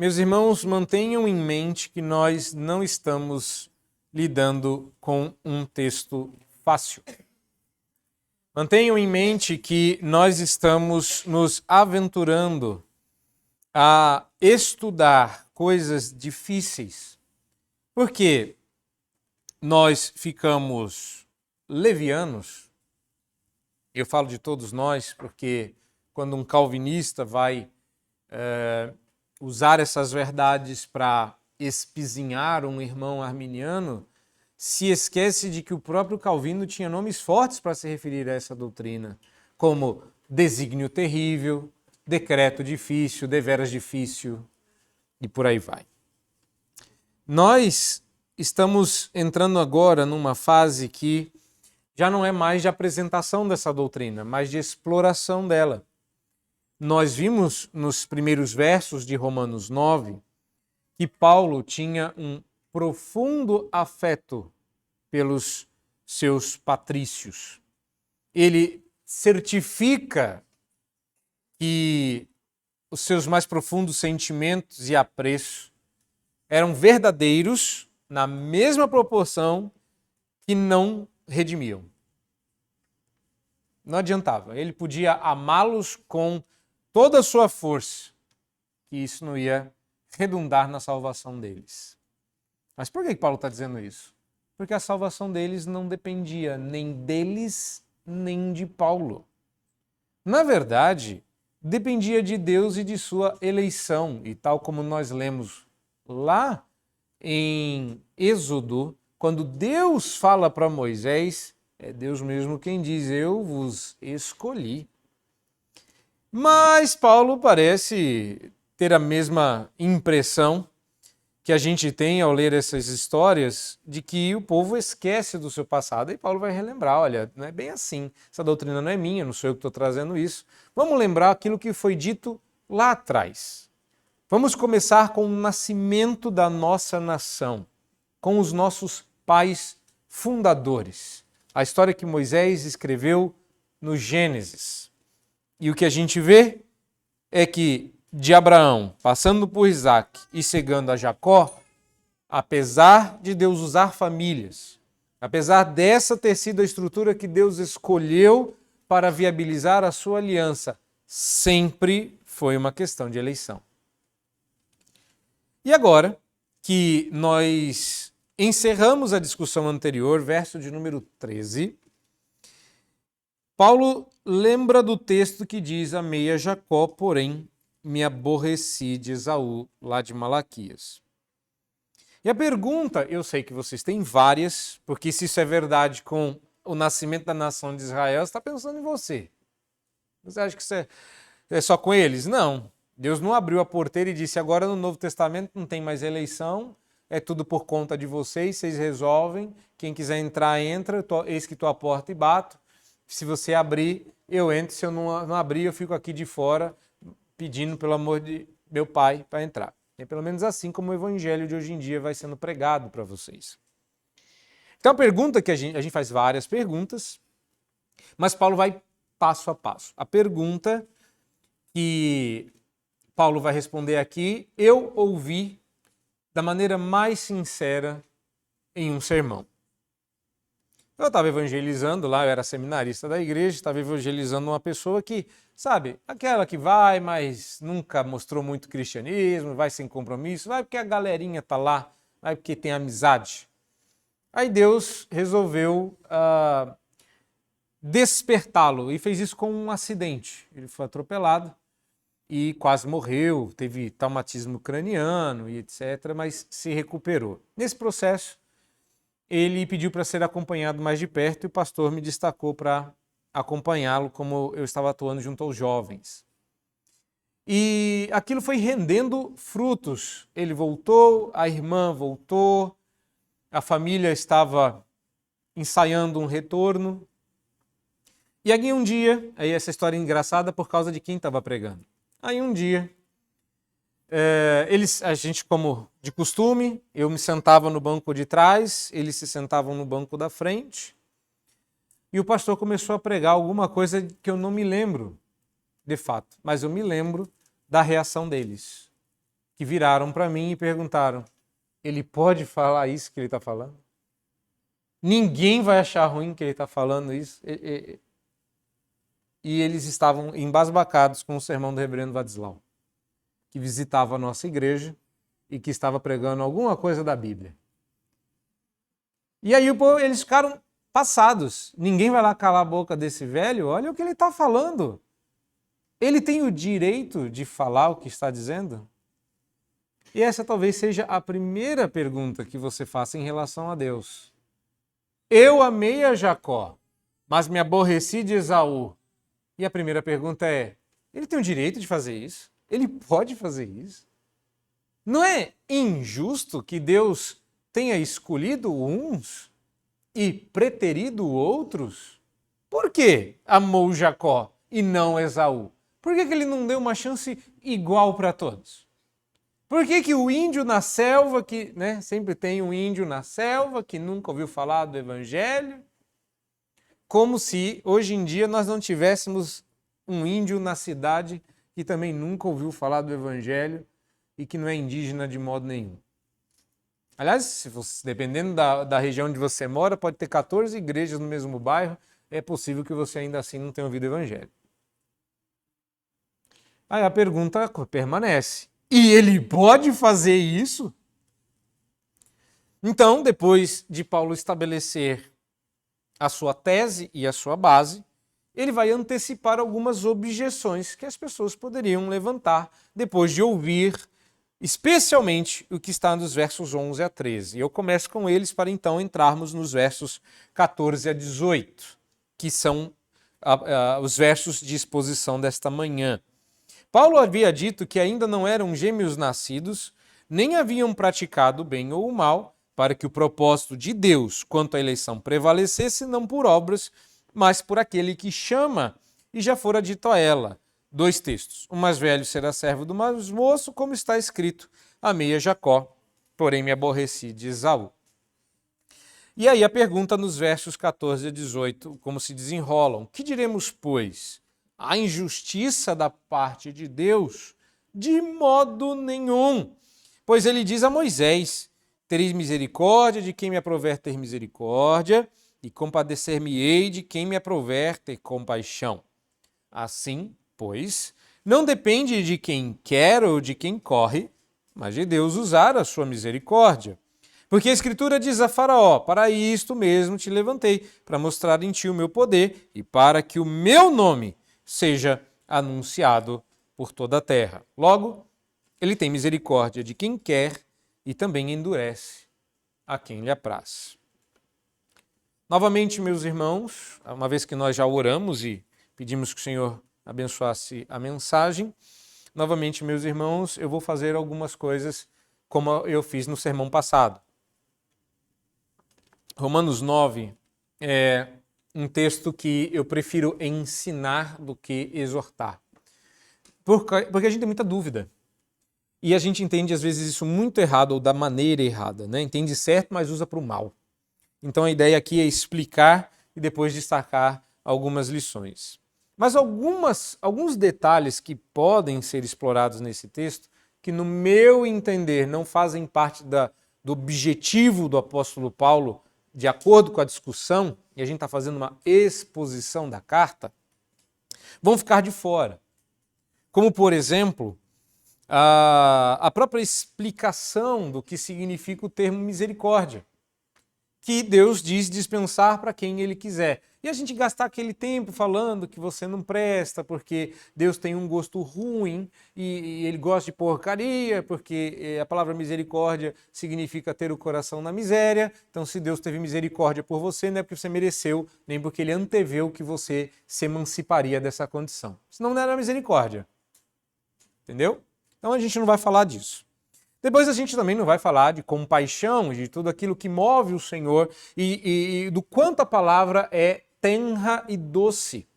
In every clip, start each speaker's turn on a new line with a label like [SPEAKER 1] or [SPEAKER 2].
[SPEAKER 1] Meus irmãos, mantenham em mente que nós não estamos lidando com um texto fácil. Mantenham em mente que nós estamos nos aventurando a estudar coisas difíceis, porque nós ficamos levianos. Eu falo de todos nós, porque quando um calvinista vai usar essas verdades para espizinhar um irmão arminiano, se esquece de que o próprio Calvino tinha nomes fortes para se referir a essa doutrina, como desígnio terrível, decreto difícil, deveras difícil e por aí vai. Nós estamos entrando agora numa fase que já não é mais de apresentação dessa doutrina, mas de exploração dela. Nós vimos nos primeiros versos de Romanos 9 que Paulo tinha um profundo afeto pelos seus patrícios. Ele certifica que os seus mais profundos sentimentos e apreço eram verdadeiros na mesma proporção que não redimiam. Não adiantava. Ele podia amá-los com toda a sua força, que isso não ia redundar na salvação deles. Mas por que Paulo está dizendo isso? Porque a salvação deles não dependia nem deles, nem de Paulo. Na verdade, dependia de Deus e de sua eleição. E tal como nós lemos lá em Êxodo, quando Deus fala para Moisés, é Deus mesmo quem diz, eu vos escolhi. Mas Paulo parece ter a mesma impressão que a gente tem ao ler essas histórias de que o povo esquece do seu passado. E Paulo vai relembrar, olha, não é bem assim, essa doutrina não é minha, não sou eu que estou trazendo isso. Vamos lembrar aquilo que foi dito lá atrás. Vamos começar com o nascimento da nossa nação, com os nossos pais fundadores. A história que Moisés escreveu no Gênesis. E o que a gente vê é que de Abraão, passando por Isaac e chegando a Jacó, apesar de Deus usar famílias, apesar dessa ter sido a estrutura que Deus escolheu para viabilizar a sua aliança, sempre foi uma questão de eleição. E agora que nós encerramos a discussão anterior, verso de número 13, Paulo lembra do texto que diz: amei a Jacó, porém me aborreci de Esaú, lá de Malaquias. E a pergunta, eu sei que vocês têm várias, porque se isso é verdade com o nascimento da nação de Israel, você está pensando em você. Você acha que isso é só com eles? Não. Deus não abriu a porteira e disse, agora no Novo Testamento não tem mais eleição, é tudo por conta de vocês resolvem, quem quiser entrar, entra, eis que estou à porta e bato. Se você abrir, eu entro, se eu não abrir, eu fico aqui de fora, pedindo pelo amor de meu Pai para entrar. É pelo menos assim como o evangelho de hoje em dia vai sendo pregado para vocês. Então a pergunta que a gente faz várias perguntas, mas Paulo vai passo a passo. A pergunta que Paulo vai responder aqui, eu ouvi da maneira mais sincera em um sermão. Eu estava evangelizando lá, eu era seminarista da igreja, estava evangelizando uma pessoa que, sabe, aquela que vai, mas nunca mostrou muito cristianismo, vai sem compromisso, vai porque a galerinha está lá, vai porque tem amizade. Aí Deus resolveu despertá-lo e fez isso com um acidente. Ele foi atropelado e quase morreu, teve traumatismo craniano e etc., mas se recuperou. Nesse processo, ele pediu para ser acompanhado mais de perto e o pastor me destacou para acompanhá-lo como eu estava atuando junto aos jovens. E aquilo foi rendendo frutos. Ele voltou, a irmã voltou, a família estava ensaiando um retorno. E aí um dia, aí essa história é engraçada por causa de quem estava pregando. Aí um dia, a gente, como de costume, eu me sentava no banco de trás, eles se sentavam no banco da frente, e o pastor começou a pregar alguma coisa que eu não me lembro, de fato, mas eu me lembro da reação deles. que viraram para mim e perguntaram: ele pode falar isso que ele está falando? Ninguém vai achar ruim que ele está falando isso? E eles estavam embasbacados com o sermão do reverendo Vadislau, que visitava a nossa igreja e que estava pregando alguma coisa da Bíblia. E aí eles ficaram passados. Ninguém vai lá calar a boca desse velho? Olha o que ele está falando. Ele tem o direito de falar o que está dizendo? E essa talvez seja a primeira pergunta que você faça em relação a Deus. Eu amei a Jacó, mas me aborreci de Esaú. E a primeira pergunta é: ele tem o direito de fazer isso? Ele pode fazer isso? Não é injusto que Deus tenha escolhido uns e preterido outros? Por que amou Jacó e não Esaú? Por que ele não deu uma chance igual para todos? Por que o índio na selva, sempre tem um índio na selva que nunca ouviu falar do evangelho? Como se hoje em dia nós não tivéssemos um índio na cidade que também nunca ouviu falar do evangelho e que não é indígena de modo nenhum. Aliás, dependendo da região onde você mora, pode ter 14 igrejas no mesmo bairro, é possível que você ainda assim não tenha ouvido o evangelho. Aí a pergunta permanece: e ele pode fazer isso? Então, depois de Paulo estabelecer a sua tese e a sua base, ele vai antecipar algumas objeções que as pessoas poderiam levantar depois de ouvir especialmente o que está nos versos 11 a 13. Eu começo com eles para então entrarmos nos versos 14 a 18, que são os versos de exposição desta manhã. Paulo havia dito que ainda não eram gêmeos nascidos, nem haviam praticado o bem ou o mal, para que o propósito de Deus quanto à eleição prevalecesse não por obras, mas por aquele que chama, e já fora dito a ela. 2 textos. O mais velho será servo do mais moço, como está escrito: amei a Jacó, porém me aborreci de Esaú. E aí a pergunta nos versos 14 a 18, como se desenrolam: que diremos, pois? A injustiça da parte de Deus? De modo nenhum. Pois ele diz a Moisés: tereis misericórdia de quem me aprover ter misericórdia, e compadecer-me-ei de quem me aprover ter compaixão. Assim, pois, não depende de quem quer ou de quem corre, mas de Deus usar a sua misericórdia. Porque a Escritura diz a Faraó: para isto mesmo te levantei, para mostrar em ti o meu poder e para que o meu nome seja anunciado por toda a terra. Logo, ele tem misericórdia de quem quer e também endurece a quem lhe apraz. Novamente, meus irmãos, uma vez que nós já oramos e pedimos que o Senhor abençoasse a mensagem, novamente, meus irmãos, eu vou fazer algumas coisas como eu fiz no sermão passado. Romanos 9 é um texto que eu prefiro ensinar do que exortar. Porque a gente tem muita dúvida. E a gente entende, às vezes, isso muito errado ou da maneira errada, né? Entende certo, mas usa para o mal. Então a ideia aqui é explicar e depois destacar algumas lições. Mas alguns detalhes que podem ser explorados nesse texto, que no meu entender não fazem parte do objetivo do apóstolo Paulo, de acordo com a discussão, e a gente está fazendo uma exposição da carta, vão ficar de fora. Como, por exemplo, a própria explicação do que significa o termo misericórdia, que Deus diz dispensar para quem Ele quiser. E a gente gastar aquele tempo falando que você não presta, porque Deus tem um gosto ruim e Ele gosta de porcaria, porque a palavra misericórdia significa ter o coração na miséria. Então, se Deus teve misericórdia por você, não é porque você mereceu, nem porque Ele anteveu que você se emanciparia dessa condição. Senão não era misericórdia. Entendeu? Então a gente não vai falar disso. Depois a gente também não vai falar de compaixão, de tudo aquilo que move o Senhor e do quanto a palavra é tenra e doce,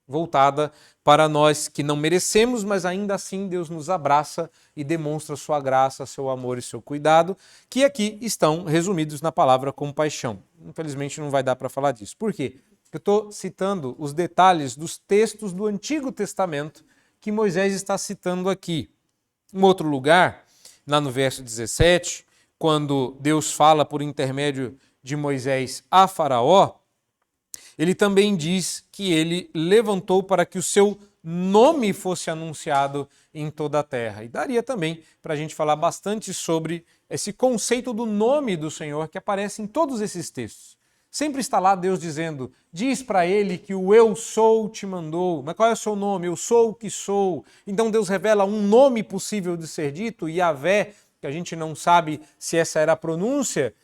[SPEAKER 1] voltada para nós que não merecemos, mas ainda assim Deus nos abraça e demonstra sua graça, seu amor e seu cuidado, que aqui estão resumidos na palavra compaixão. Infelizmente não vai dar para falar disso. Por quê? Eu estou citando os detalhes dos textos do Antigo Testamento que Moisés está citando aqui. Em outro lugar, lá no verso 17, quando Deus fala por intermédio de Moisés a Faraó, ele também diz que ele levantou para que o seu nome fosse anunciado em toda a terra. E daria também para a gente falar bastante sobre esse conceito do nome do Senhor que aparece em todos esses textos. Sempre está lá Deus dizendo, diz para ele que o eu sou te mandou. Mas qual é o seu nome? Eu sou o que sou. Então Deus revela um nome possível de ser dito, Yahvé, que a gente não sabe se essa era a pronúncia,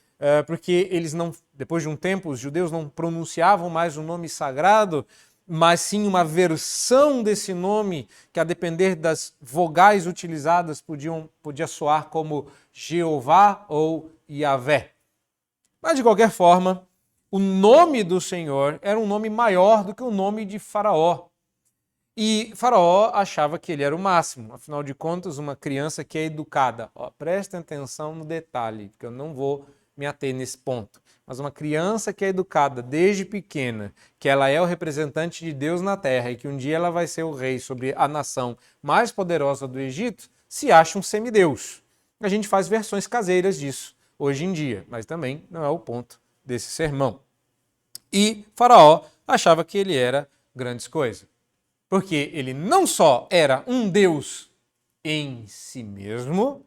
[SPEAKER 1] porque eles não, depois de um tempo, os judeus não pronunciavam mais o nome sagrado, mas sim uma versão desse nome que, a depender das vogais utilizadas, podia soar como Jeová ou Yahvé. Mas, de qualquer forma, o nome do Senhor era um nome maior do que o nome de Faraó. E Faraó achava que ele era o máximo. Afinal de contas, uma criança que é educada, prestem atenção no detalhe, porque eu não vou me ater nesse ponto. Mas uma criança que é educada desde pequena, que ela é o representante de Deus na terra e que um dia ela vai ser o rei sobre a nação mais poderosa do Egito, se acha um semideus. A gente faz versões caseiras disso hoje em dia, mas também não é o ponto desse sermão. E Faraó achava que ele era grandes coisas, porque ele não só era um deus em si mesmo,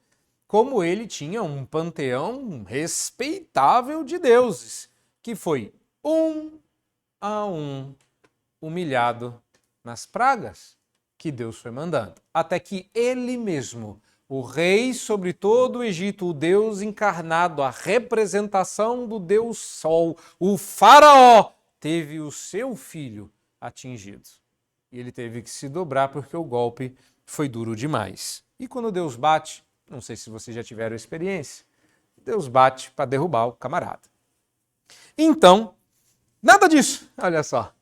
[SPEAKER 1] como ele tinha um panteão respeitável de deuses, que foi um a um humilhado nas pragas que Deus foi mandando, até que ele mesmo, o rei sobre todo o Egito, o Deus encarnado, a representação do Deus Sol, o Faraó, teve o seu filho atingido. E ele teve que se dobrar porque o golpe foi duro demais. E quando Deus bate, não sei se vocês já tiveram experiência, Deus bate para derrubar o camarada. Então, nada disso, olha só,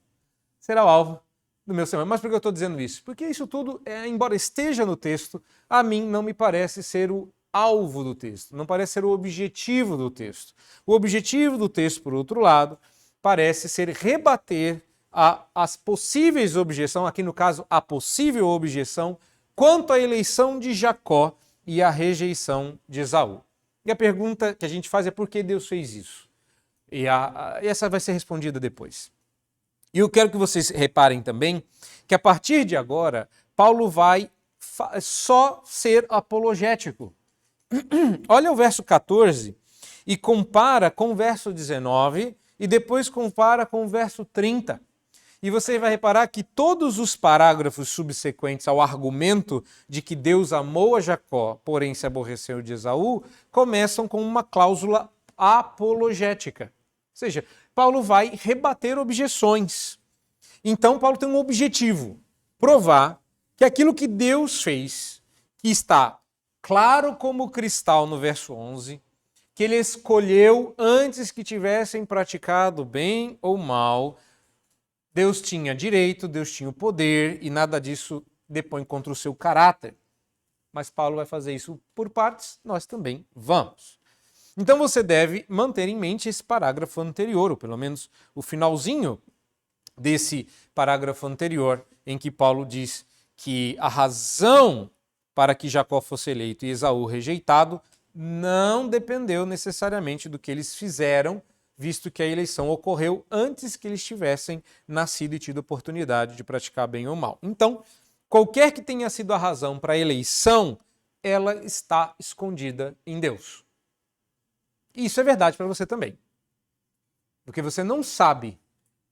[SPEAKER 1] será o alvo do meu sermão. Mas por que eu estou dizendo isso? Porque isso tudo, embora esteja no texto, a mim não me parece ser o alvo do texto, não parece ser o objetivo do texto. O objetivo do texto, por outro lado, parece ser rebater as possíveis objeções, aqui no caso a possível objeção, quanto à eleição de Jacó e a rejeição de Esaú. E a pergunta que a gente faz é por que Deus fez isso? E essa vai ser respondida depois. E eu quero que vocês reparem também que a partir de agora, Paulo vai só ser apologético. Olha o verso 14 e compara com o verso 19 e depois compara com o verso 30. E você vai reparar que todos os parágrafos subsequentes ao argumento de que Deus amou a Jacó, porém se aborreceu de Esaú, começam com uma cláusula apologética. Ou seja, Paulo vai rebater objeções. Então, Paulo tem um objetivo: provar que aquilo que Deus fez, que está claro como cristal no verso 11, que ele escolheu antes que tivessem praticado bem ou mal, Deus tinha direito, Deus tinha o poder e nada disso depõe contra o seu caráter. Mas Paulo vai fazer isso por partes, nós também vamos. Então você deve manter em mente esse parágrafo anterior, ou pelo menos o finalzinho desse parágrafo anterior, em que Paulo diz que a razão para que Jacó fosse eleito e Esaú rejeitado não dependeu necessariamente do que eles fizeram, visto que a eleição ocorreu antes que eles tivessem nascido e tido oportunidade de praticar bem ou mal. Então, qualquer que tenha sido a razão para a eleição, ela está escondida em Deus. E isso é verdade para você também. Porque você não sabe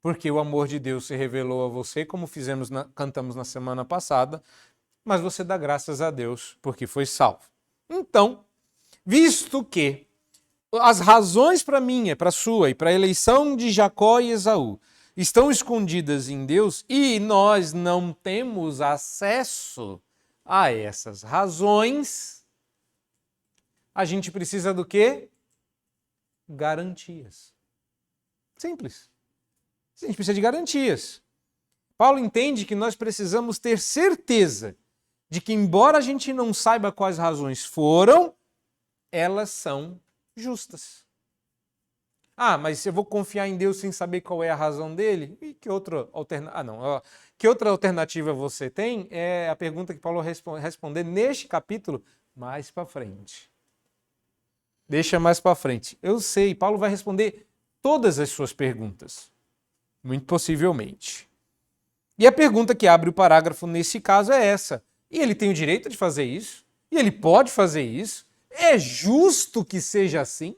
[SPEAKER 1] porque o amor de Deus se revelou a você, como cantamos na semana passada, mas você dá graças a Deus porque foi salvo. Então, visto que as razões para minha, para a sua e para a eleição de Jacó e Esaú estão escondidas em Deus e nós não temos acesso a essas razões, a gente precisa do quê? Garantias. Simples. A gente precisa de garantias. Paulo entende que nós precisamos ter certeza de que, embora a gente não saiba quais razões foram, elas são justas. Ah, mas eu vou confiar em Deus sem saber qual é a razão dele? E que outra alternativa? Que outra alternativa você tem? É a pergunta que Paulo responder neste capítulo mais para frente. Deixa mais para frente. Eu sei, Paulo vai responder todas as suas perguntas. Muito possivelmente. E a pergunta que abre o parágrafo nesse caso é essa. E ele tem o direito de fazer isso? E ele pode fazer isso? É justo que seja assim?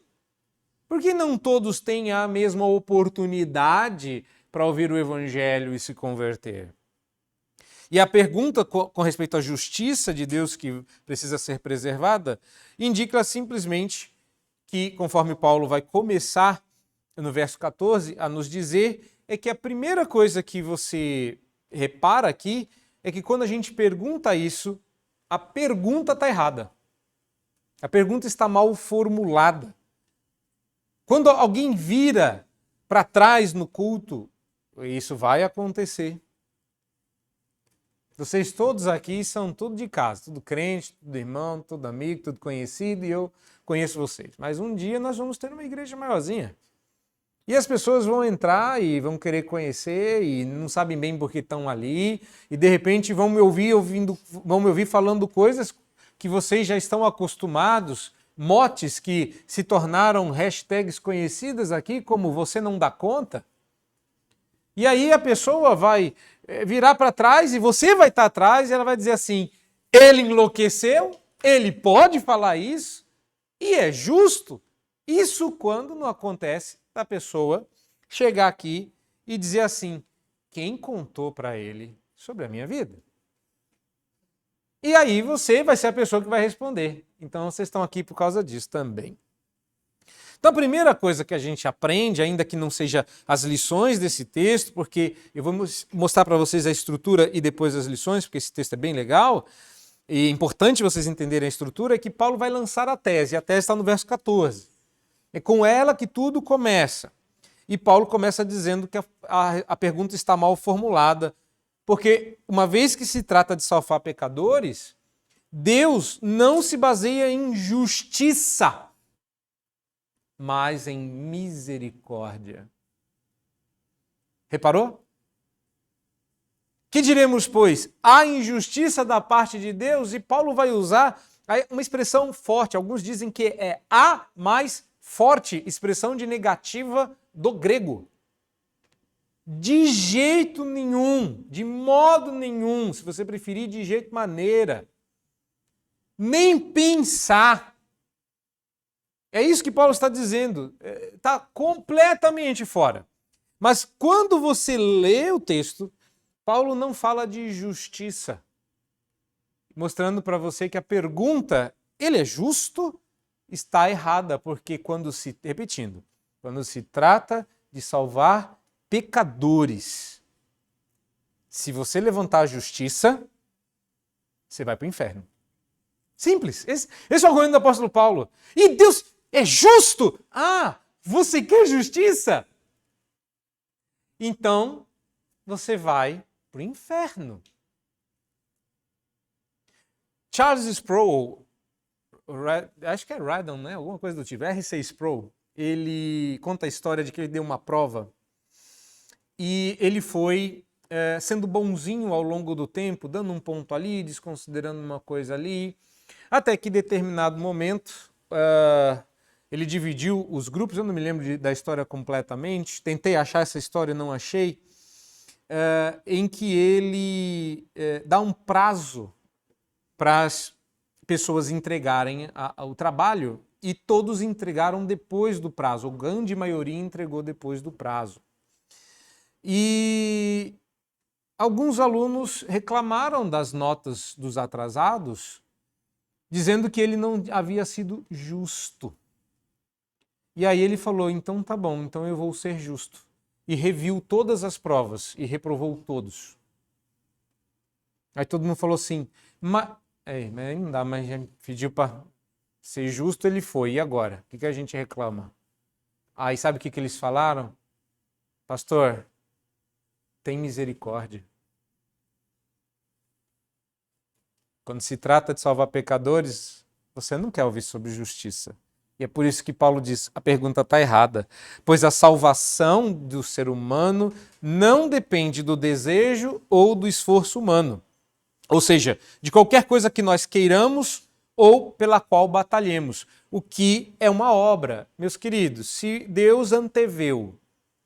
[SPEAKER 1] Porque não todos têm a mesma oportunidade para ouvir o evangelho e se converter. E a pergunta com respeito à justiça de Deus que precisa ser preservada indica simplesmente que, conforme Paulo vai começar no verso 14 a nos dizer, é que a primeira coisa que você repara aqui é que quando a gente pergunta isso, a pergunta está errada. A pergunta está mal formulada. Quando alguém vira para trás no culto, isso vai acontecer. Vocês todos aqui são tudo de casa, tudo crente, tudo irmão, tudo amigo, tudo conhecido, e eu conheço vocês. Mas um dia nós vamos ter uma igreja maiorzinha. E as pessoas vão entrar e vão querer conhecer e não sabem bem por que estão ali, e de repente vão me ouvir falando coisas que vocês já estão acostumados, motes que se tornaram hashtags conhecidas aqui, como você não dá conta. E aí a pessoa vai virar para trás e você vai estar atrás e ela vai dizer assim, ele enlouqueceu, ele pode falar isso e é justo. Isso quando não acontece da pessoa chegar aqui e dizer assim, quem contou para ele sobre a minha vida? E aí você vai ser a pessoa que vai responder. Então vocês estão aqui por causa disso também. Então a primeira coisa que a gente aprende, ainda que não seja as lições desse texto, porque eu vou mostrar para vocês a estrutura e depois as lições, porque esse texto é bem legal, e é importante vocês entenderem a estrutura, é que Paulo vai lançar a tese está no verso 14. É com ela que tudo começa. E Paulo começa dizendo que a pergunta está mal formulada, porque uma vez que se trata de salvar pecadores, Deus não se baseia em justiça, mas em misericórdia. Reparou? Que diremos, pois? Há injustiça da parte de Deus? E Paulo vai usar uma expressão forte. Alguns dizem que é a mais forte expressão de negativa do grego. De jeito nenhum, de modo nenhum, se você preferir, de jeito maneira. Nem pensar. É isso que Paulo está dizendo. Está completamente fora. Mas quando você lê o texto, Paulo não fala de justiça, mostrando para você que a pergunta, ele é justo, está errada, porque quando se trata de salvar pecadores, se você levantar a justiça, você vai para o inferno. Simples. Esse é o argumento do apóstolo Paulo. E Deus é justo? Ah, você quer justiça? Então, você vai para o inferno. Charles Sproul, acho que é Radon, né? Alguma coisa do tipo, R.C. Sproul, ele conta a história de que ele deu uma prova e ele foi sendo bonzinho ao longo do tempo, dando um ponto ali, desconsiderando uma coisa ali, até que em determinado momento ele dividiu os grupos, eu não me lembro da história completamente, tentei achar essa história e não achei, em que ele dá um prazo para as pessoas entregarem o trabalho e todos entregaram depois do prazo, a grande maioria entregou depois do prazo. E alguns alunos reclamaram das notas dos atrasados, dizendo que ele não havia sido justo. E aí ele falou, então tá bom, então eu vou ser justo. E reviu todas as provas e reprovou todos. Aí todo mundo falou assim, mas não dá, mas já pediu para ser justo, ele foi. E agora? O que a gente reclama? Aí sabe o que eles falaram? Pastor, tem misericórdia. Quando se trata de salvar pecadores, você não quer ouvir sobre justiça. E é por isso que Paulo diz, a pergunta está errada. Pois a salvação do ser humano não depende do desejo ou do esforço humano. Ou seja, de qualquer coisa que nós queiramos ou pela qual batalhemos, o que é uma obra. Meus queridos, se Deus anteveu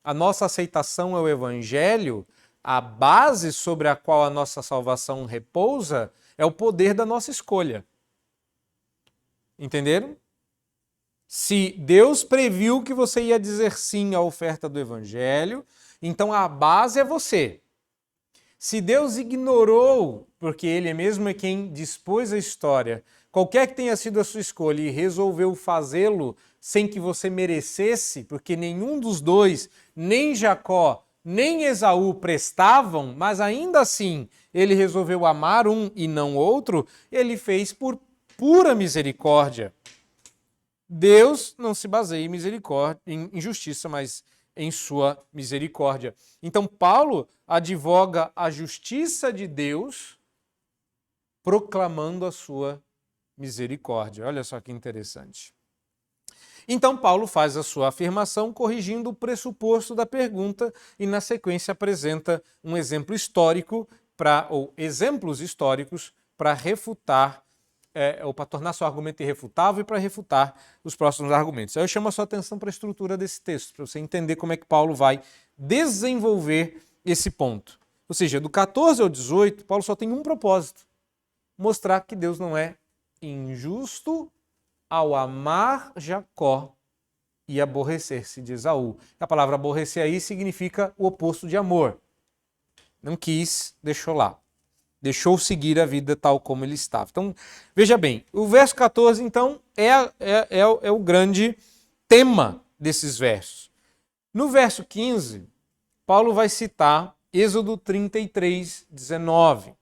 [SPEAKER 1] a nossa aceitação ao Evangelho, a base sobre a qual a nossa salvação repousa é o poder da nossa escolha. Entenderam? Se Deus previu que você ia dizer sim à oferta do Evangelho, então a base é você. Se Deus ignorou, porque Ele mesmo é quem dispôs a história, qualquer que tenha sido a sua escolha, e resolveu fazê-lo sem que você merecesse, porque nenhum dos dois, nem Jacó, nem Esaú prestavam, mas ainda assim ele resolveu amar um e não outro, ele fez por pura misericórdia. Deus não se baseia em misericórdia, em justiça, mas em sua misericórdia. Então Paulo advoga a justiça de Deus, proclamando a sua misericórdia. Olha só que interessante. Então Paulo faz a sua afirmação corrigindo o pressuposto da pergunta e na sequência apresenta um exemplo histórico ou exemplos históricos para refutar ou para tornar seu argumento irrefutável e para refutar os próximos argumentos. Aí eu chamo a sua atenção para a estrutura desse texto, para você entender como é que Paulo vai desenvolver esse ponto. Ou seja, do 14 ao 18, Paulo só tem um propósito: mostrar que Deus não é injusto ao amar Jacó e aborrecer-se de Esaú. A palavra aborrecer aí significa o oposto de amor. Não quis, deixou lá. Deixou seguir a vida tal como ele estava. Então, veja bem, o verso 14, então, é o grande tema desses versos. No verso 15, Paulo vai citar Êxodo 33, 19.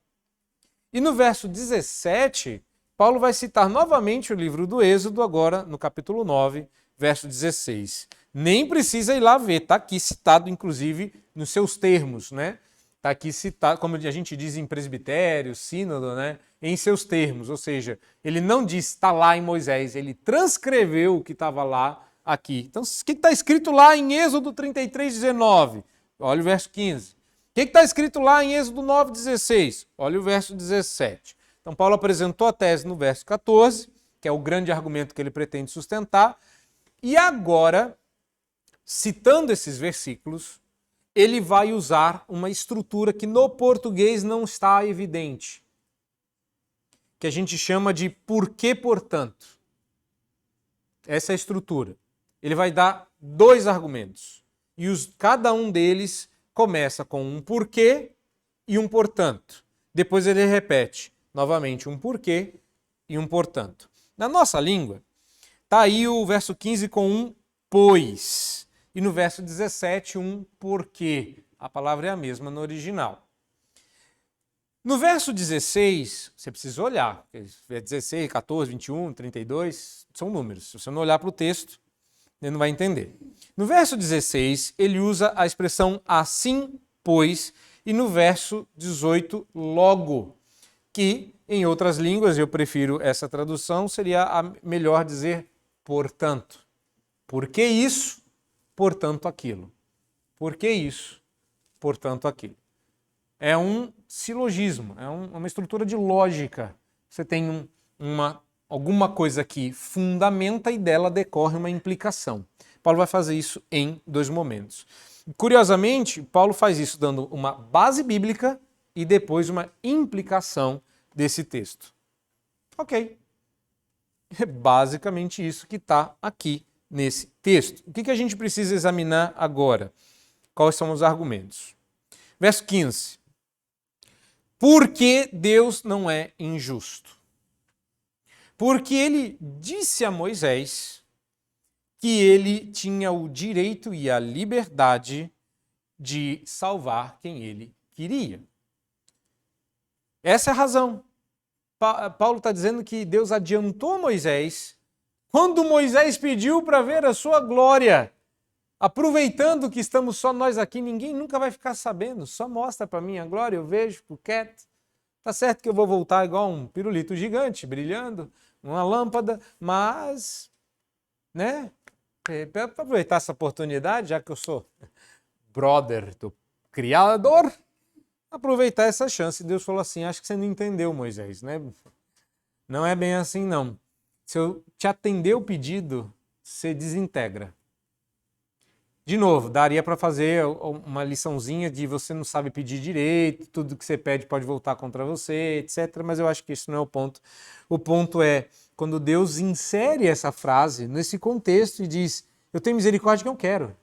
[SPEAKER 1] E no verso 17, Paulo vai citar novamente o livro do Êxodo, agora no capítulo 9, verso 16. Nem precisa ir lá ver, está aqui citado, inclusive, nos seus termos, né? Está aqui citado, como a gente diz em presbitério, sínodo, né? Em seus termos, ou seja, ele não diz está lá em Moisés, ele transcreveu o que estava lá aqui. Então, o que está escrito lá em Êxodo 33, 19? Olha o verso 15. O que está escrito lá em Êxodo 9, 16? Olha o verso 17. Então, Paulo apresentou a tese no verso 14, que é o grande argumento que ele pretende sustentar, e agora, citando esses versículos, ele vai usar uma estrutura que no português não está evidente, que a gente chama de porquê, portanto. Essa é a estrutura. Ele vai dar dois argumentos, e cada um deles começa com um porquê e um portanto. Depois ele repete novamente um porquê e um portanto. Na nossa língua, está aí o verso 15 com um pois. E no verso 17, um porquê. A palavra é a mesma no original. No verso 16, você precisa olhar. 16, 14, 21, 32, são números. Se você não olhar para o texto, ele não vai entender. No verso 16, ele usa a expressão assim, pois, e no verso 18, logo, que em outras línguas, eu prefiro essa tradução, seria melhor dizer portanto. Por que isso? Portanto aquilo. Por que isso? Portanto aquilo. É um silogismo, é uma estrutura de lógica. Você tem alguma coisa que fundamenta e dela decorre uma implicação. Paulo vai fazer isso em dois momentos. Curiosamente, Paulo faz isso dando uma base bíblica e depois uma implicação desse texto. Ok. É basicamente isso que está aqui nesse texto. O que a gente precisa examinar agora? Quais são os argumentos? Verso 15. Por que Deus não é injusto? Porque ele disse a Moisés que ele tinha o direito e a liberdade de salvar quem ele queria. Essa é a razão. Paulo está dizendo que Deus adiantou Moisés quando Moisés pediu para ver a sua glória. Aproveitando que estamos só nós aqui, ninguém nunca vai ficar sabendo. Só mostra para mim a glória, eu vejo, fico quieto. Tá certo que eu vou voltar igual um pirulito gigante, brilhando, uma lâmpada, mas, né, para aproveitar essa oportunidade, já que eu sou brother do Criador, aproveitar essa chance. Deus falou assim, acho que você não entendeu, Moisés, né? Não é bem assim, não. Se eu te atender o pedido, você desintegra. De novo, daria para fazer uma liçãozinha de você não sabe pedir direito, tudo que você pede pode voltar contra você, etc. Mas eu acho que isso não é o ponto. O ponto é quando Deus insere essa frase nesse contexto e diz: eu tenho misericórdia que eu quero.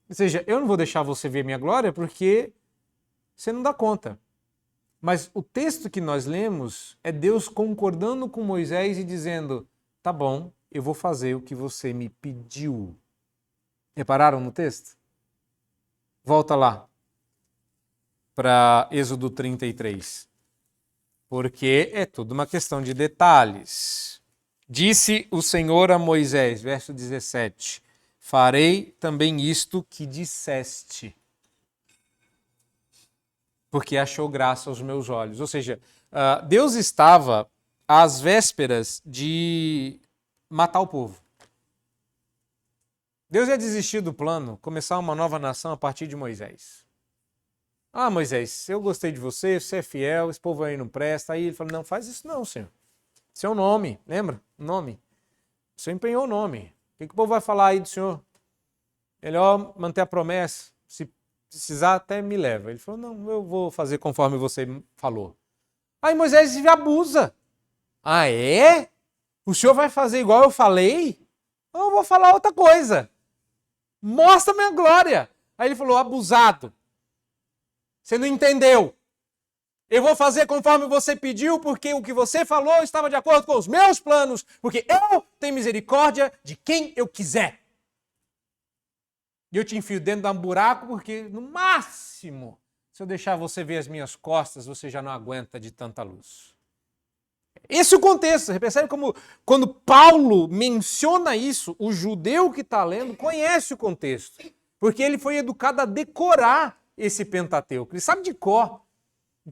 [SPEAKER 1] Ou seja, eu não vou deixar você ver minha glória porque você não dá conta. Mas o texto que nós lemos é Deus concordando com Moisés e dizendo: tá bom, eu vou fazer o que você me pediu. Repararam no texto? Volta lá para Êxodo 33. Porque é tudo uma questão de detalhes. Disse o Senhor a Moisés, verso 17: farei também isto que disseste, porque achou graça aos meus olhos. Ou seja, Deus estava às vésperas de matar o povo. Deus ia desistir do plano, começar uma nova nação a partir de Moisés. Ah, Moisés, eu gostei de você, você é fiel, esse povo aí não presta. Aí ele falou: não, faz isso não, Senhor. Seu nome, lembra? O nome. O Senhor empenhou o nome. O que o povo vai falar aí do Senhor? Melhor manter a promessa. Se precisar, até me leva. Ele falou: não, eu vou fazer conforme você falou. Aí Moisés abusa. Ah, é? O Senhor vai fazer igual eu falei? Eu vou falar outra coisa. Mostra minha glória. Aí ele falou: abusado. Você não entendeu. Eu vou fazer conforme você pediu, porque o que você falou estava de acordo com os meus planos, porque eu tenho misericórdia de quem eu quiser. E eu te enfio dentro de um buraco, porque no máximo, se eu deixar você ver as minhas costas, você já não aguenta de tanta luz. Esse é o contexto. Você percebe como quando Paulo menciona isso, o judeu que está lendo conhece o contexto. Porque ele foi educado a decorar esse Pentateuco. Ele sabe de cor.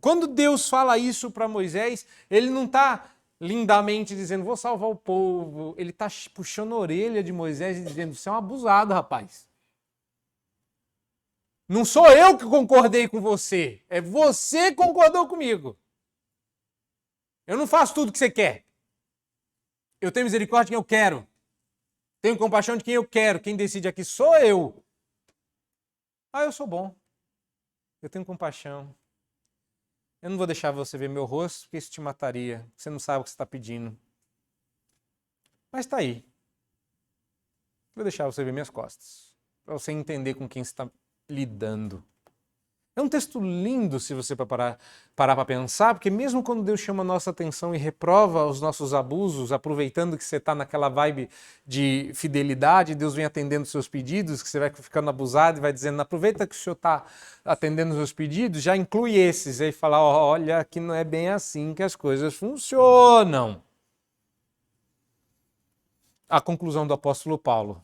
[SPEAKER 1] Quando Deus fala isso para Moisés, ele não está lindamente dizendo: vou salvar o povo. Ele está puxando a orelha de Moisés e dizendo: você é um abusado, rapaz. Não sou eu que concordei com você. É você que concordou comigo. Eu não faço tudo o que você quer. Eu tenho misericórdia de quem eu quero. Tenho compaixão de quem eu quero. Quem decide aqui sou eu. Ah, eu sou bom. Eu tenho compaixão. Eu não vou deixar você ver meu rosto, porque isso te mataria. Você não sabe o que você está pedindo. Mas está aí. Vou deixar você ver minhas costas. Para você entender com quem você está lidando. É um texto lindo se você parar para pensar, porque mesmo quando Deus chama a nossa atenção e reprova os nossos abusos, aproveitando que você está naquela vibe de fidelidade, Deus vem atendendo os seus pedidos, que você vai ficando abusado e vai dizendo: aproveita que o Senhor está atendendo os seus pedidos, já inclui esses, aí fala: olha, que não é bem assim que as coisas funcionam. A conclusão do apóstolo Paulo.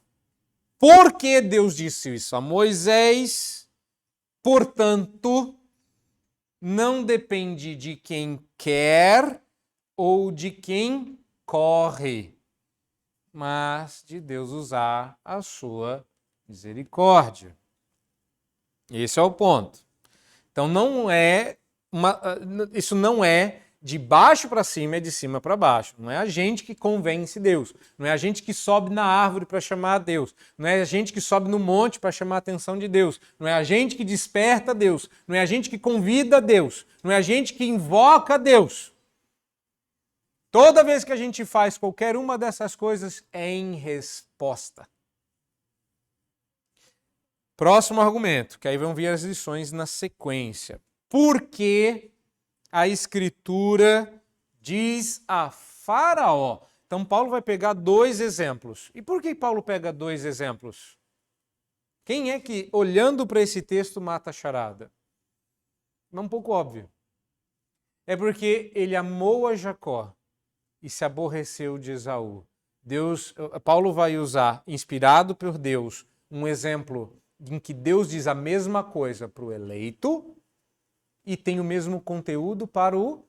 [SPEAKER 1] Por que Deus disse isso a Moisés? Portanto, não depende de quem quer ou de quem corre, mas de Deus usar a sua misericórdia. Esse é o ponto. Então isso não é de baixo para cima, é de cima para baixo. Não é a gente que convence Deus. Não é a gente que sobe na árvore para chamar a Deus. Não é a gente que sobe no monte para chamar a atenção de Deus. Não é a gente que desperta Deus. Não é a gente que convida Deus. Não é a gente que invoca Deus. Toda vez que a gente faz qualquer uma dessas coisas, é em resposta. Próximo argumento, que aí vão vir as lições na sequência. Por que a Escritura diz a Faraó? Então Paulo vai pegar dois exemplos. E por que Paulo pega dois exemplos? Quem é que, olhando para esse texto, mata a charada? É um pouco óbvio. É porque ele amou a Jacó e se aborreceu de Esaú. Paulo vai usar, inspirado por Deus, um exemplo em que Deus diz a mesma coisa para o eleito e tem o mesmo conteúdo para o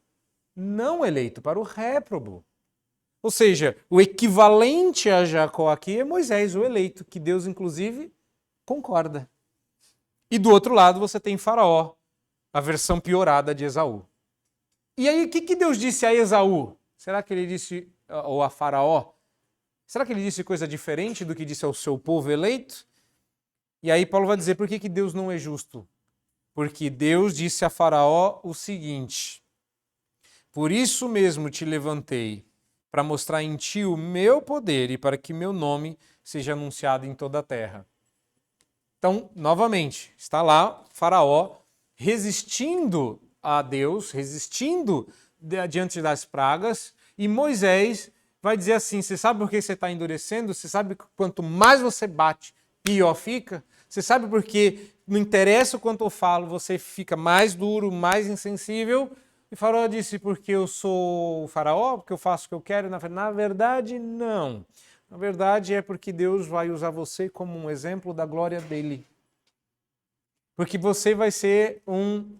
[SPEAKER 1] não eleito, para o réprobo. Ou seja, o equivalente a Jacó aqui é Moisés, o eleito, que Deus, inclusive, concorda. E do outro lado você tem Faraó, a versão piorada de Esaú. E aí, o que Deus disse a Esaú? Será que ele disse, ou a Faraó? Será que ele disse coisa diferente do que disse ao seu povo eleito? E aí Paulo vai dizer por que Deus não é justo. Porque Deus disse a Faraó o seguinte: por isso mesmo te levantei, para mostrar em ti o meu poder e para que meu nome seja anunciado em toda a terra. Então, novamente, está lá Faraó resistindo a Deus, resistindo diante das pragas, e Moisés vai dizer assim: você sabe por que você está endurecendo? Você sabe que quanto mais você bate, pior fica? Você sabe por que não interessa o quanto eu falo, você fica mais duro, mais insensível? E Faraó disse: porque eu sou o Faraó, porque eu faço o que eu quero? Na verdade, não. Na verdade, é porque Deus vai usar você como um exemplo da glória dele. Porque você vai ser um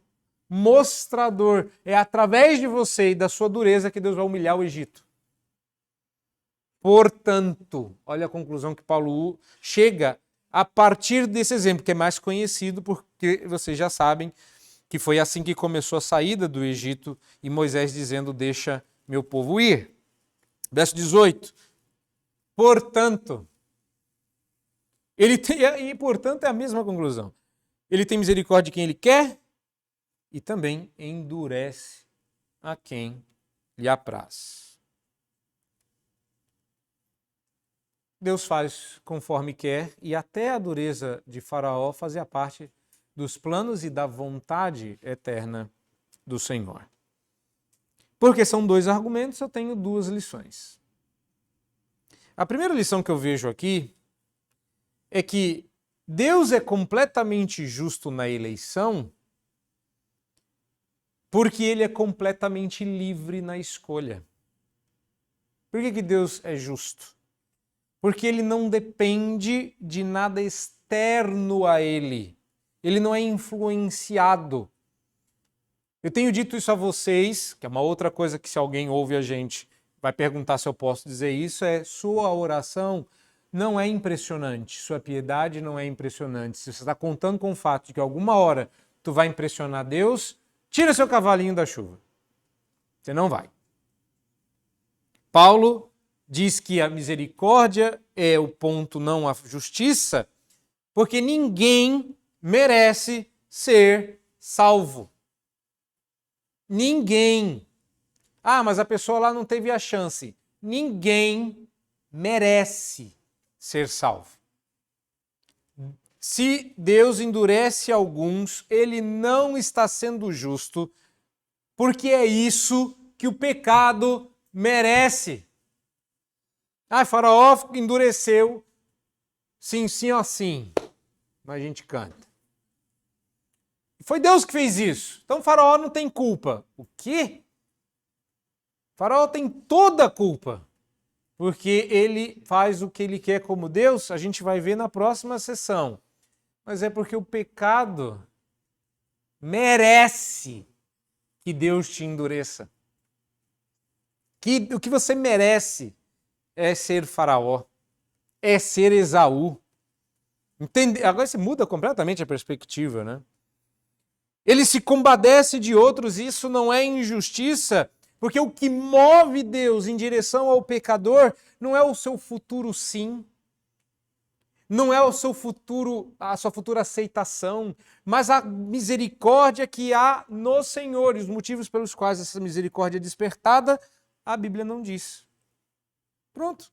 [SPEAKER 1] mostrador. É através de você e da sua dureza que Deus vai humilhar o Egito. Portanto, olha a conclusão que Paulo chega a partir desse exemplo, que é mais conhecido porque vocês já sabem que foi assim que começou a saída do Egito e Moisés dizendo: deixa meu povo ir. Verso 18. Portanto, portanto é a mesma conclusão. Ele tem misericórdia de quem ele quer e também endurece a quem lhe apraz. Deus faz conforme quer e até a dureza de Faraó fazia parte dos planos e da vontade eterna do Senhor. Porque são dois argumentos, eu tenho duas lições. A primeira lição que eu vejo aqui é que Deus é completamente justo na eleição porque ele é completamente livre na escolha. Por que Deus é justo? Porque ele não depende de nada externo a ele. Ele não é influenciado. Eu tenho dito isso a vocês, que é uma outra coisa que se alguém ouve a gente vai perguntar se eu posso dizer isso, é: sua oração não é impressionante, sua piedade não é impressionante. Se você está contando com o fato de que alguma hora tu vai impressionar Deus, tira seu cavalinho da chuva. Você não vai. Paulo diz que a misericórdia é o ponto, não a justiça, porque ninguém merece ser salvo. Ninguém. Ah, mas a pessoa lá não teve a chance. Ninguém merece ser salvo. Se Deus endurece alguns, ele não está sendo justo, porque é isso que o pecado merece. Ah, Faraó endureceu, sim, sim, assim, mas a gente canta. Foi Deus que fez isso, então Faraó não tem culpa. O quê? Faraó tem toda a culpa, porque ele faz o que ele quer como Deus, a gente vai ver na próxima sessão. Mas é porque o pecado merece que Deus te endureça. O que você merece é ser Faraó, é ser Esaú. Entende? Agora você muda completamente a perspectiva, né? Ele se compadece de outros, e isso não é injustiça, porque o que move Deus em direção ao pecador não é o seu futuro sim, não é o seu futuro, a sua futura aceitação, mas a misericórdia que há no Senhor. E os motivos pelos quais essa misericórdia é despertada, a Bíblia não diz. Pronto.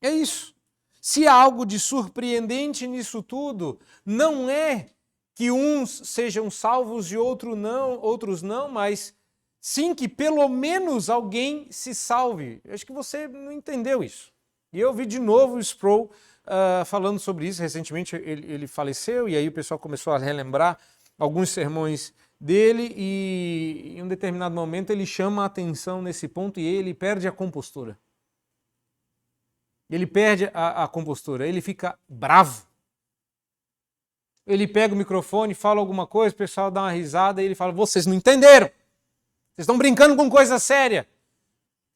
[SPEAKER 1] É isso. Se há algo de surpreendente nisso tudo, não é que uns sejam salvos e outros não, mas sim que pelo menos alguém se salve. Eu acho que você não entendeu isso. E eu vi de novo o Sproul falando sobre isso. Recentemente ele faleceu e aí o pessoal começou a relembrar alguns sermões dele e em um determinado momento ele chama a atenção nesse ponto e ele perde a compostura. Ele perde a compostura, ele fica bravo. Ele pega o microfone, fala alguma coisa, o pessoal dá uma risada e ele fala: vocês não entenderam, vocês estão brincando com coisa séria.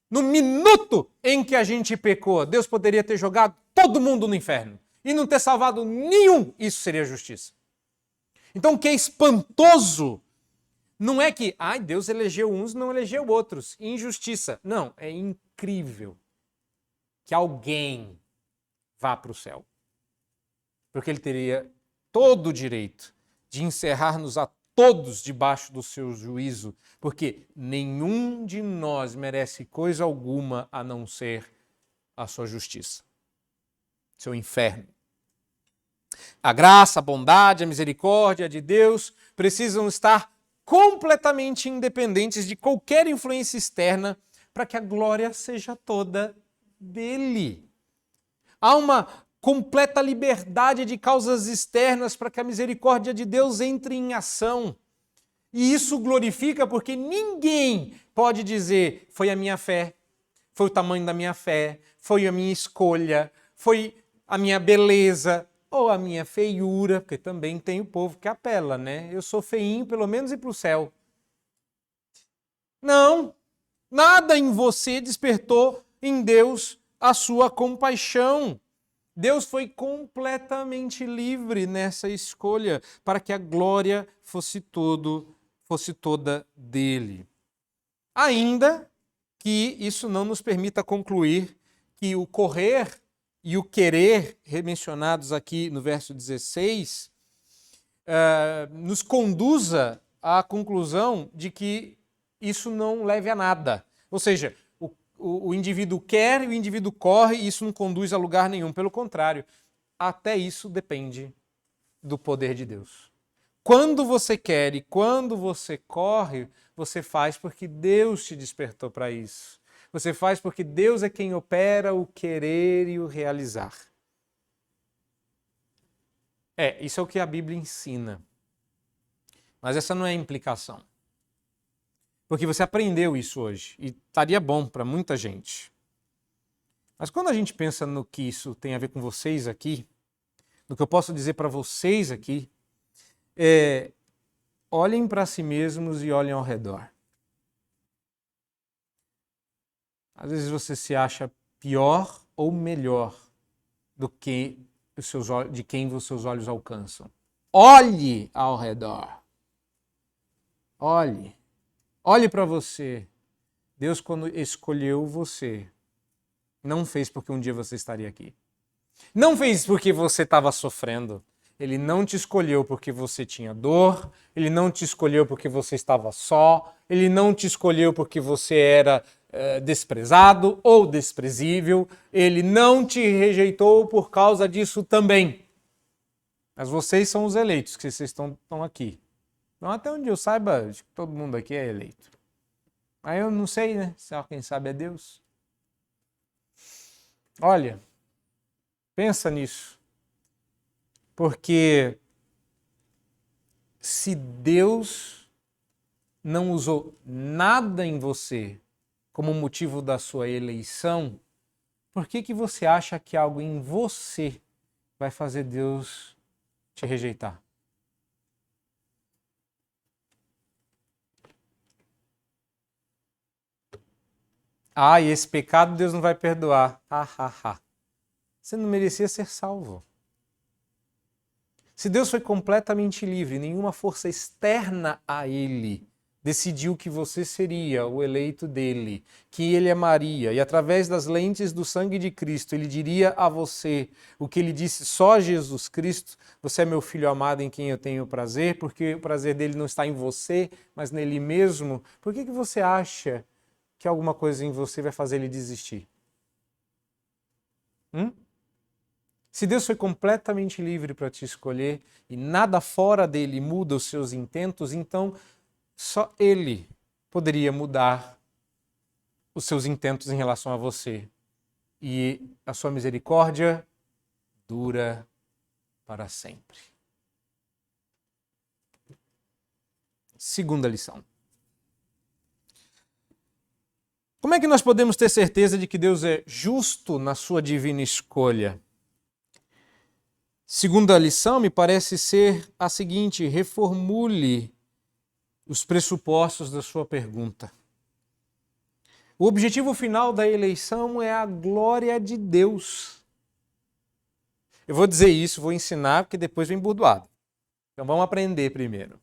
[SPEAKER 1] No minuto em que a gente pecou, Deus poderia ter jogado todo mundo no inferno e não ter salvado nenhum. Isso seria justiça. Então o que é espantoso Não é que, Deus elegeu uns e não elegeu outros. Injustiça. Não, é incrível que alguém vá para o céu. Porque ele teria todo o direito de encerrar-nos a todos debaixo do seu juízo, porque nenhum de nós merece coisa alguma a não ser a sua justiça, seu inferno. A graça, a bondade, a misericórdia de Deus precisam estar completamente independentes de qualquer influência externa para que a glória seja toda dele. Há uma completa liberdade de causas externas para que a misericórdia de Deus entre em ação. E isso glorifica porque ninguém pode dizer foi a minha fé, foi o tamanho da minha fé, foi a minha escolha, foi a minha beleza ou a minha feiura, porque também tem o povo que apela, né? Eu sou feinho, pelo menos ir para o céu. Não, nada em você despertou em Deus a sua compaixão. Deus foi completamente livre nessa escolha para que a glória fosse toda dele. Ainda que isso não nos permita concluir que o correr e o querer, mencionados aqui no verso 16, nos conduza à conclusão de que isso não leve a nada. Ou seja, o indivíduo quer e o indivíduo corre e isso não conduz a lugar nenhum. Pelo contrário, até isso depende do poder de Deus. Quando você quer e quando você corre, você faz porque Deus te despertou para isso. Você faz porque Deus é quem opera o querer e o realizar. Isso é o que a Bíblia ensina. Mas essa não é a implicação. Porque você aprendeu isso hoje e estaria bom para muita gente. Mas quando a gente pensa no que isso tem a ver com vocês aqui, no que eu posso dizer para vocês aqui, olhem para si mesmos e olhem ao redor. Às vezes você se acha pior ou melhor do que de quem os seus olhos alcançam. Olhe ao redor. Olhe para você. Deus, quando escolheu você, não fez porque um dia você estaria aqui. Não fez porque você estava sofrendo. Ele não te escolheu porque você tinha dor. Ele não te escolheu porque você estava só. Ele não te escolheu porque você era desprezado ou desprezível. Ele não te rejeitou por causa disso também. Mas vocês são os eleitos, que vocês estão aqui. Então, até onde eu saiba, acho que todo mundo aqui é eleito. Aí eu não sei, né? Só quem sabe é Deus. Olha, pensa nisso. Porque se Deus não usou nada em você como motivo da sua eleição, por que você acha que algo em você vai fazer Deus te rejeitar? E esse pecado Deus não vai perdoar. Você não merecia ser salvo. Se Deus foi completamente livre, nenhuma força externa a Ele decidiu que você seria o eleito dele, que Ele amaria, e através das lentes do sangue de Cristo, Ele diria a você o que Ele disse só a Jesus Cristo: você é meu filho amado em quem eu tenho prazer, porque o prazer dele não está em você, mas nele mesmo. Por que você acha que alguma coisa em você vai fazer ele desistir? Se Deus foi completamente livre para te escolher e nada fora dele muda os seus intentos, então só Ele poderia mudar os seus intentos em relação a você. E a sua misericórdia dura para sempre. Segunda lição. Como é que nós podemos ter certeza de que Deus é justo na sua divina escolha? Segunda lição me parece ser a seguinte: reformule os pressupostos da sua pergunta. O objetivo final da eleição é a glória de Deus. Eu vou dizer isso, vou ensinar, porque depois vem burdoado. Então vamos aprender primeiro.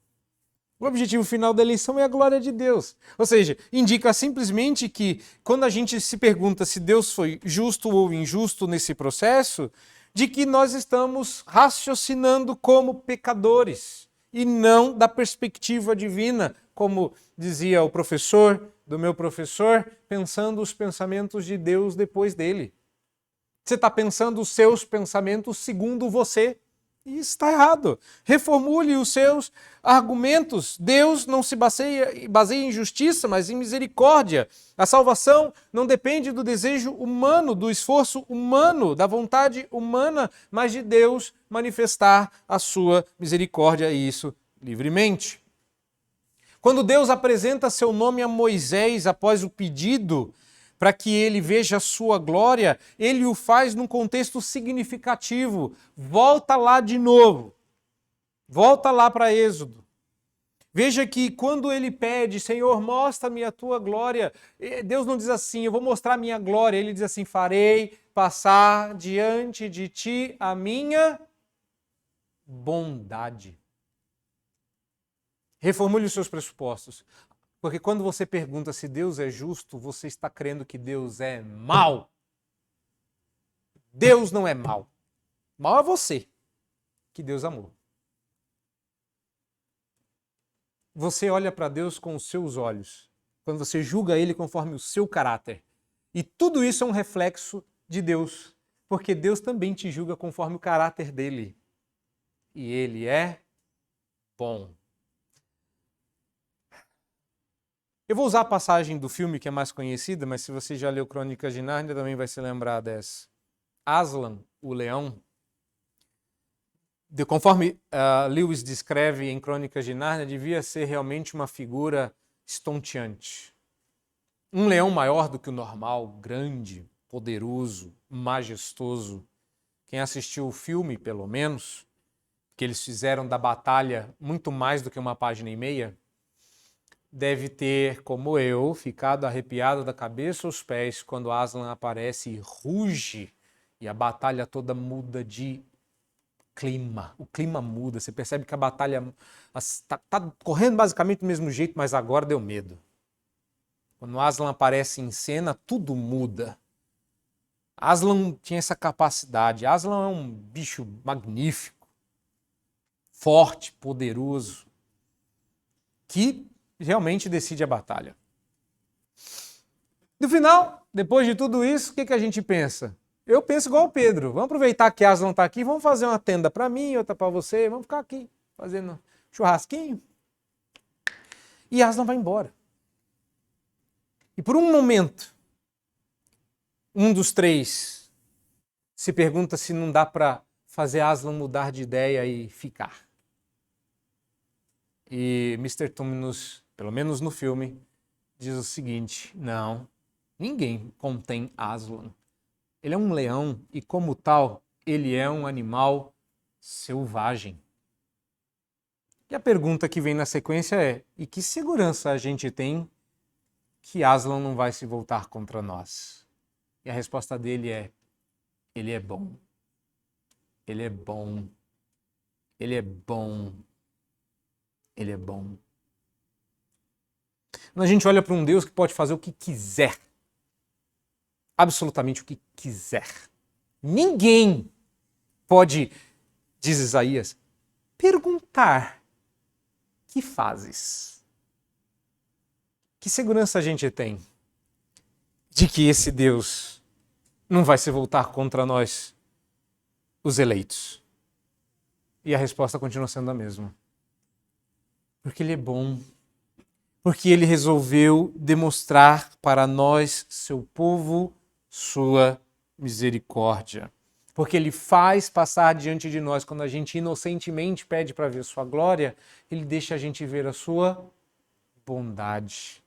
[SPEAKER 1] O objetivo final da eleição é a glória de Deus. Ou seja, indica simplesmente que quando a gente se pergunta se Deus foi justo ou injusto nesse processo, de que nós estamos raciocinando como pecadores e não da perspectiva divina, como dizia o professor do meu professor, pensando os pensamentos de Deus depois dele. Você está pensando os seus pensamentos segundo você. E isso está errado. Reformule os seus argumentos. Deus não se baseia em justiça, mas em misericórdia. A salvação não depende do desejo humano, do esforço humano, da vontade humana, mas de Deus manifestar a sua misericórdia, e isso livremente. Quando Deus apresenta seu nome a Moisés após o pedido para que ele veja a sua glória, ele o faz num contexto significativo. Volta lá de novo. Volta lá para Êxodo. Veja que quando ele pede, Senhor, mostra-me a tua glória, Deus não diz assim, eu vou mostrar a minha glória. Ele diz assim, farei passar diante de ti a minha bondade. Reformule os seus pressupostos. Porque quando você pergunta se Deus é justo, você está crendo que Deus é mau. Deus não é mau. Mau é você, que Deus amou. Você olha para Deus com os seus olhos, quando você julga Ele conforme o seu caráter. E tudo isso é um reflexo de Deus, porque Deus também te julga conforme o caráter dele. E Ele é bom. Eu vou usar a passagem do filme que é mais conhecida, mas se você já leu Crônicas de Nárnia, também vai se lembrar dessa. Aslan, o leão, conforme Lewis descreve em Crônicas de Nárnia, devia ser realmente uma figura estonteante. Um leão maior do que o normal, grande, poderoso, majestoso. Quem assistiu o filme, pelo menos, que eles fizeram da batalha muito mais do que uma página e meia, deve ter, como eu, ficado arrepiado da cabeça aos pés quando Aslan aparece e ruge e a batalha toda muda de clima. O clima muda, você percebe que a batalha está correndo basicamente do mesmo jeito, mas agora deu medo. Quando Aslan aparece em cena, tudo muda. Aslan tinha essa capacidade. Aslan é um bicho magnífico, forte, poderoso, que realmente decide a batalha. No final, depois de tudo isso, o que a gente pensa? Eu penso igual o Pedro. Vamos aproveitar que Aslan está aqui, vamos fazer uma tenda para mim, outra para você, vamos ficar aqui fazendo churrasquinho. E Aslan vai embora. E por um momento, um dos três se pergunta se não dá para fazer Aslan mudar de ideia e ficar. E Mr. Tumnus, pelo menos no filme, diz o seguinte: não, ninguém contém Aslan. Ele é um leão e, como tal, ele é um animal selvagem. E a pergunta que vem na sequência é: e que segurança a gente tem que Aslan não vai se voltar contra nós? E a resposta dele é: ele é bom. Ele é bom. Ele é bom. Ele é bom. Quando a gente olha para um Deus que pode fazer o que quiser, absolutamente o que quiser, ninguém pode, diz Isaías, perguntar: que fazes? Que segurança a gente tem de que esse Deus não vai se voltar contra nós, os eleitos? E a resposta continua sendo a mesma. Porque ele é bom. Porque ele resolveu demonstrar para nós, seu povo, sua misericórdia. Porque ele faz passar diante de nós, quando a gente inocentemente pede para ver sua glória, ele deixa a gente ver a sua bondade.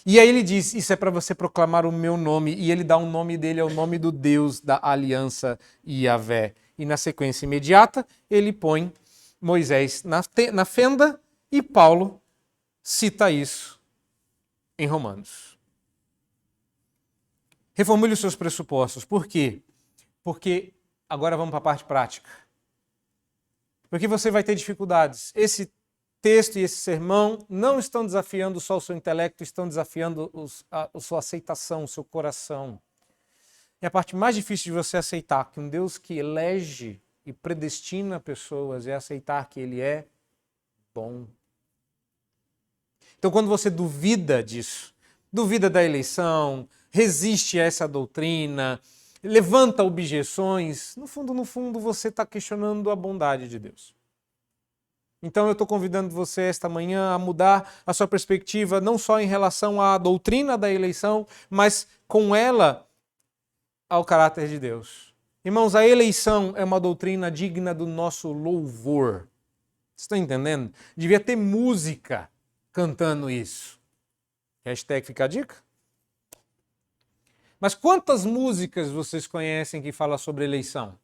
[SPEAKER 1] E aí ele diz: isso é para você proclamar o meu nome. E ele dá o nome dele, é o nome do Deus da aliança, Yahvé. E na sequência imediata, ele põe Moisés na fenda, e Paulo cita isso em Romanos. Reformule os seus pressupostos. Por quê? Porque agora vamos para a parte prática. Porque você vai ter dificuldades. Esse texto e esse sermão não estão desafiando só o seu intelecto, estão desafiando a sua aceitação, o seu coração. E a parte mais difícil de você aceitar que um Deus que elege e predestina pessoas é aceitar que Ele é bom. Então, quando você duvida disso, duvida da eleição, resiste a essa doutrina, levanta objeções, no fundo, você está questionando a bondade de Deus. Então eu estou convidando você esta manhã a mudar a sua perspectiva, não só em relação à doutrina da eleição, mas com ela ao caráter de Deus. Irmãos, a eleição é uma doutrina digna do nosso louvor. Vocês estão entendendo? Devia ter música cantando isso. Hashtag fica a dica. Mas quantas músicas vocês conhecem que falam sobre eleição?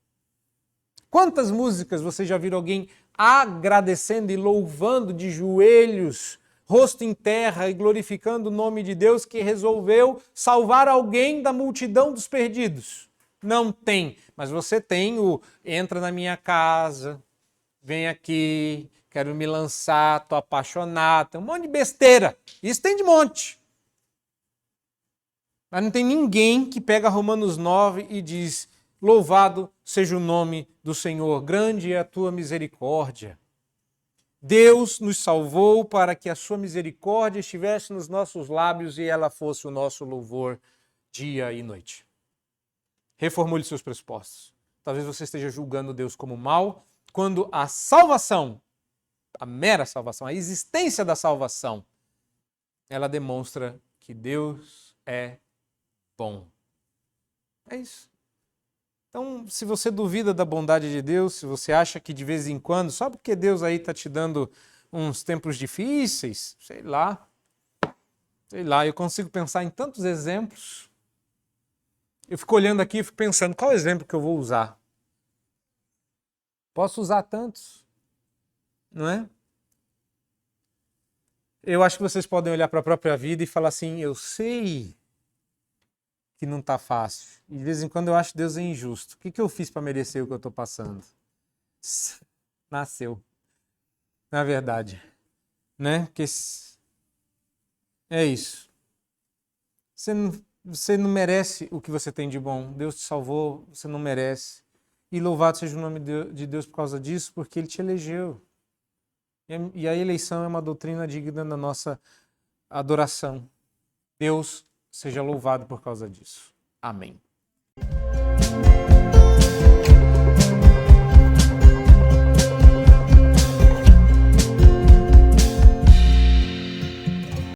[SPEAKER 1] Quantas músicas vocês já viram alguém agradecendo e louvando de joelhos, rosto em terra e glorificando o nome de Deus que resolveu salvar alguém da multidão dos perdidos? Não tem, mas você tem o entra na minha casa, vem aqui, quero me lançar, tô apaixonado, tem um monte de besteira. Isso tem de monte. Mas não tem ninguém que pega Romanos 9 e diz: louvado seja o nome do Senhor, grande é a tua misericórdia. Deus nos salvou para que a sua misericórdia estivesse nos nossos lábios e ela fosse o nosso louvor dia e noite. Reformule seus pressupostos. Talvez você esteja julgando Deus como mau, quando a salvação, a mera salvação, a existência da salvação, ela demonstra que Deus é bom. É isso. Então, se você duvida da bondade de Deus, se você acha que de vez em quando, só porque Deus aí está te dando uns tempos difíceis, sei lá, eu consigo pensar em tantos exemplos. Eu fico olhando aqui e fico pensando, qual exemplo que eu vou usar? Posso usar tantos, não é? Eu acho que vocês podem olhar para a própria vida e falar assim, eu sei que não está fácil. E de vez em quando eu acho que Deus é injusto. O que eu fiz para merecer o que eu estou passando? Nasceu. Na verdade. Né? Porque é isso. Você não merece o que você tem de bom. Deus te salvou, você não merece. E louvado seja o nome de Deus por causa disso, porque Ele te elegeu. E a eleição é uma doutrina digna da nossa adoração. Deus seja louvado por causa disso. Amém.